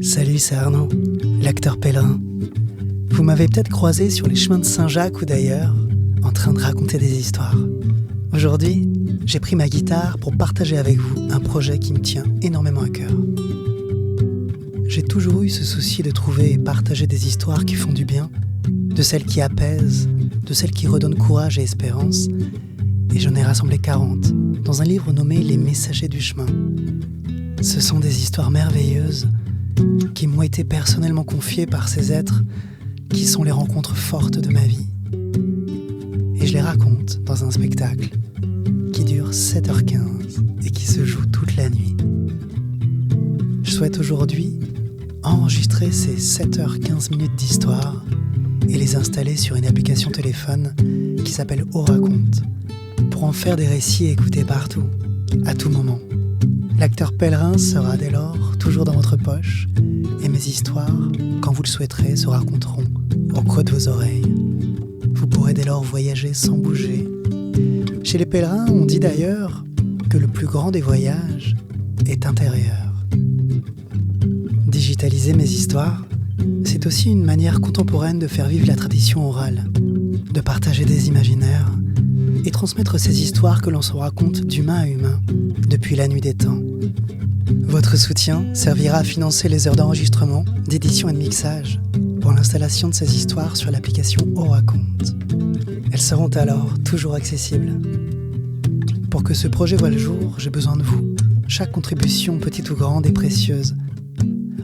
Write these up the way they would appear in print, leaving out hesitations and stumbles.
Salut, c'est Arnaud, l'acteur pèlerin. Vous m'avez peut-être croisé sur les chemins de Saint-Jacques ou d'ailleurs, en train de raconter des histoires. Aujourd'hui, j'ai pris ma guitare pour partager avec vous un projet qui me tient énormément à cœur. J'ai toujours eu ce souci de trouver et partager des histoires qui font du bien, de celles qui apaisent, de celles qui redonnent courage et espérance, et j'en ai rassemblé 40 dans un livre nommé « Les messagers du chemin ». Ce sont des histoires merveilleuses qui m'ont été personnellement confiées par ces êtres qui sont les rencontres fortes de ma vie. Et je les raconte dans un spectacle qui dure 7h15 et qui se joue toute la nuit. Je souhaite aujourd'hui enregistrer ces 7h15 minutes d'histoire et les installer sur une application téléphone qui s'appelle Oraconte pour en faire des récits écoutés partout, à tout moment. L'acteur pèlerin sera dès lors toujours dans votre poche et mes histoires, quand vous le souhaiterez, se raconteront au creux de vos oreilles. Vous pourrez dès lors voyager sans bouger. Chez les pèlerins, on dit d'ailleurs que le plus grand des voyages est intérieur. Digitaliser mes histoires, c'est aussi une manière contemporaine de faire vivre la tradition orale, de partager des imaginaires et transmettre ces histoires que l'on se raconte d'humain à humain depuis la nuit des temps. Votre soutien servira à financer les heures d'enregistrement, d'édition et de mixage pour l'installation de ces histoires sur l'application Oraconte. Elles seront alors toujours accessibles. Pour que ce projet voie le jour, j'ai besoin de vous. Chaque contribution, petite ou grande, est précieuse.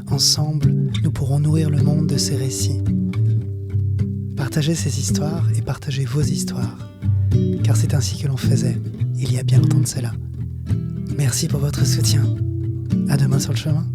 Ensemble, nous pourrons nourrir le monde de ces récits. Partagez ces histoires et partagez vos histoires, car c'est ainsi que l'on faisait, il y a bien longtemps de cela. Merci pour votre soutien. À demain sur le chemin.